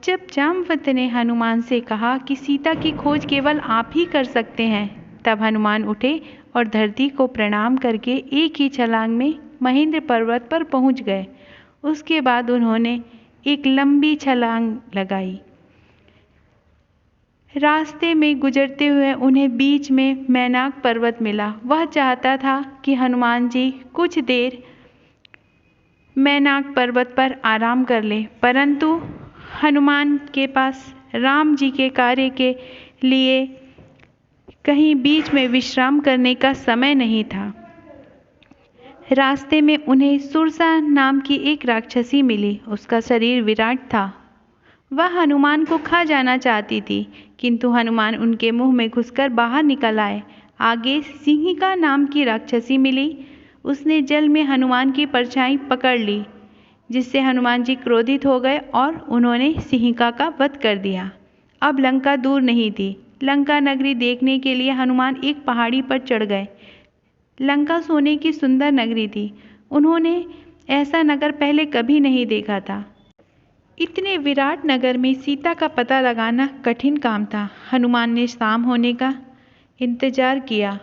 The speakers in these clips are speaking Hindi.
जब जामवंत ने हनुमान से कहा कि सीता की खोज केवल आप ही कर सकते हैं, तब हनुमान उठे और धरती को प्रणाम करके एक ही छलांग में महेंद्र पर्वत पर पहुंच गए। उसके बाद उन्होंने एक लंबी छलांग लगाई। रास्ते में गुजरते हुए उन्हें बीच में मैनाक पर्वत मिला। वह चाहता था कि हनुमान जी कुछ देर मैनाक पर्वत पर आराम कर ले, परंतु हनुमान के पास राम जी के कार्य के लिए कहीं बीच में विश्राम करने का समय नहीं था। रास्ते में उन्हें सुरसा नाम की एक राक्षसी मिली। उसका शरीर विराट था। वह हनुमान को खा जाना चाहती थी, किंतु हनुमान उनके मुंह में घुसकर बाहर निकल आए। आगे सिंहिका नाम की राक्षसी मिली। उसने जल में हनुमान की परछाई पकड़ ली, जिससे हनुमान जी क्रोधित हो गए और उन्होंने सिंहिका का वध कर दिया। अब लंका दूर नहीं थी। लंका नगरी देखने के लिए हनुमान एक पहाड़ी पर चढ़ गए। लंका सोने की सुंदर नगरी थी। उन्होंने ऐसा नगर पहले कभी नहीं देखा था। इतने विराट नगर में सीता का पता लगाना कठिन काम था। हनुमान ने शाम होने का इंतजार किया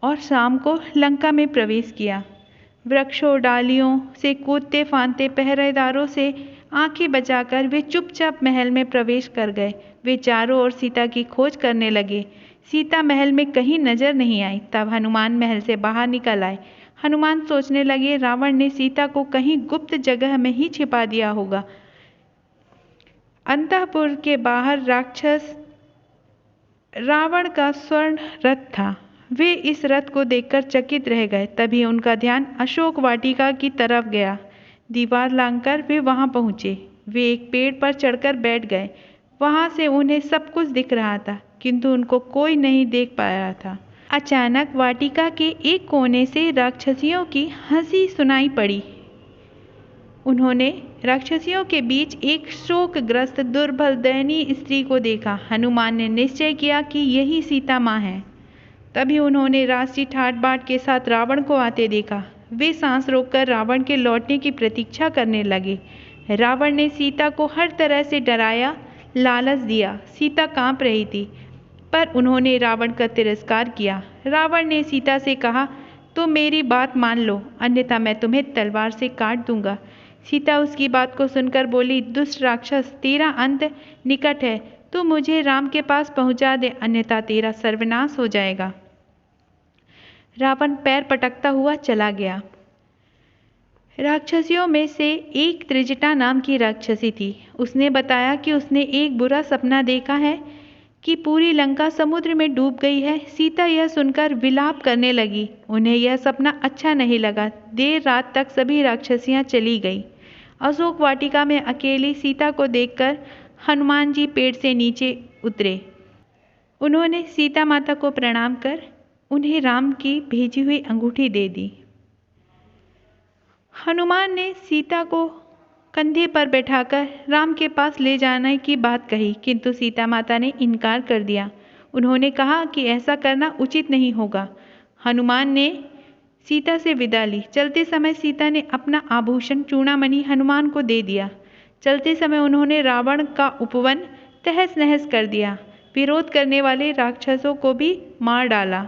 और शाम को लंका में प्रवेश किया। वृक्षों डालियों से कूदते फांदते पहरेदारों से आंखें बचाकर वे चुपचाप महल में प्रवेश कर गए। वे चारों ओर सीता की खोज करने लगे। सीता महल में कहीं नजर नहीं आई। तब हनुमान महल से बाहर निकल आए। हनुमान सोचने लगे, रावण ने सीता को कहीं गुप्त जगह में ही छिपा दिया होगा। अंतःपुर के बाहर राक्षस रावण का स्वर्ण रथ था। वे इस रथ को देखकर चकित रह गए। तभी उनका ध्यान अशोक वाटिका की तरफ गया। दीवार लांघकर वे वहां पहुंचे। वे एक पेड़ पर चढ़कर बैठ गए। वहां से उन्हें सब कुछ दिख रहा था, किंतु उनको कोई नहीं देख पा रहा था। अचानक वाटिका के एक कोने से राक्षसियों की हंसी सुनाई पड़ी। उन्होंने राक्षसियों के बीच एक शोकग्रस्त दुर्बल दयनीय स्त्री को देखा। हनुमान ने निश्चय किया कि यही सीता माँ है। तभी उन्होंने राष्ट्रीय ठाट बाट के साथ रावण को आते देखा। वे सांस रोककर रावण के लौटने की प्रतीक्षा करने लगे। रावण ने सीता को हर तरह से डराया, लालच दिया। सीता कांप रही थी, पर उन्होंने रावण का तिरस्कार किया। रावण ने सीता से कहा, तुम मेरी बात मान लो, अन्यथा मैं तुम्हें तलवार से काट दूंगा। सीता उसकी बात को सुनकर बोली, दुष्ट राक्षस, तेरा अंत निकट है। तू मुझे राम के पास पहुंचा दे, अन्यथा तेरा सर्वनाश हो जाएगा। रावण पैर पटकता हुआ चला गया। राक्षसियों में से एक त्रिजटा नाम की राक्षसी थी। उसने बताया कि उसने एक बुरा सपना देखा है कि पूरी लंका समुद्र में डूब गई है। सीता यह सुनकर विलाप करने लगी। उन्हें यह सपना अच्छा नहीं लगा। देर रात तक सभी राक्षसियां चली गई। अशोक वाटिका में अकेली सीता को देखकर हनुमान जी पेड़ से नीचे उतरे। उन्होंने सीता माता को प्रणाम कर उन्हें राम की भेजी हुई अंगूठी दे दी। हनुमान ने सीता को कंधे पर बैठाकर राम के पास ले जाने की बात कही, किंतु सीता माता ने इनकार कर दिया। उन्होंने कहा कि ऐसा करना उचित नहीं होगा। हनुमान ने सीता से विदा ली। चलते समय सीता ने अपना आभूषण चूड़ामणि हनुमान को दे दिया। चलते समय उन्होंने रावण का उपवन तहस नहस कर दिया। विरोध करने वाले राक्षसों को भी मार डाला।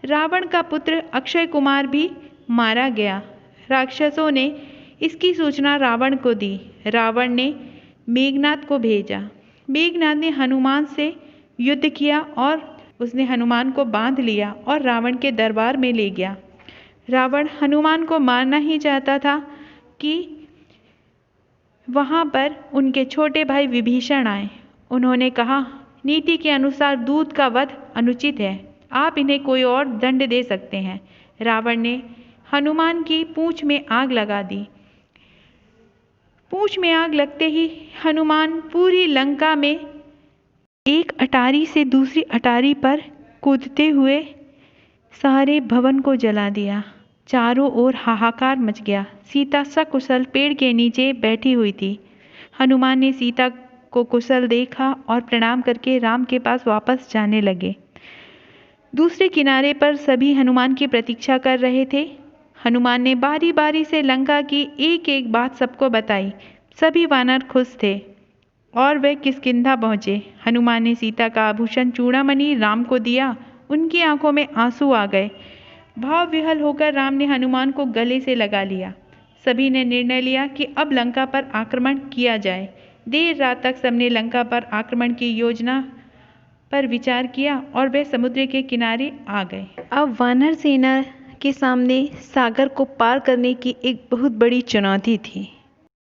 रावण का पुत्र अक्षय कुमार भी मारा गया। राक्षसों ने इसकी सूचना रावण को दी। रावण ने मेघनाद को भेजा। मेघनाद ने हनुमान से युद्ध किया और उसने हनुमान को बांध लिया और रावण के दरबार में ले गया। रावण हनुमान को मारना ही चाहता था कि वहां पर उनके छोटे भाई विभीषण आए। उन्होंने कहा, नीति के अनुसार दूत का वध अनुचित है। आप इन्हें कोई और दंड दे सकते हैं। रावण ने हनुमान की पूंछ में आग लगा दी। पूंछ में आग लगते ही हनुमान पूरी लंका में एक अटारी से दूसरी अटारी पर कूदते हुए सारे भवन को जला दिया। चारों ओर हाहाकार मच गया। सीता सकुशल पेड़ के नीचे बैठी हुई थी। हनुमान ने सीता को कुशल देखा और प्रणाम करके राम के पास वापस जाने लगे। दूसरे किनारे पर सभी हनुमान की प्रतीक्षा कर रहे थे। हनुमान ने बारी बारी से लंका की एक एक बात सबको बताई। सभी वानर खुश थे। और वे किष्किंधा पहुँचे। हनुमान ने सीता का आभूषण चूड़ामणि राम को दिया। उनकी आंखों में आंसू आ गए। भाव विह्वल होकर राम ने हनुमान को गले से लगा लिया। सभी ने निर्णय लिया कि अब लंका पर आक्रमण किया जाए। देर रात तक सबने लंका पर आक्रमण की योजना पर विचार किया और वे समुद्र के किनारे आ गए। अब वानर सेना के सामने सागर को पार करने की एक बहुत बड़ी चुनौती थी।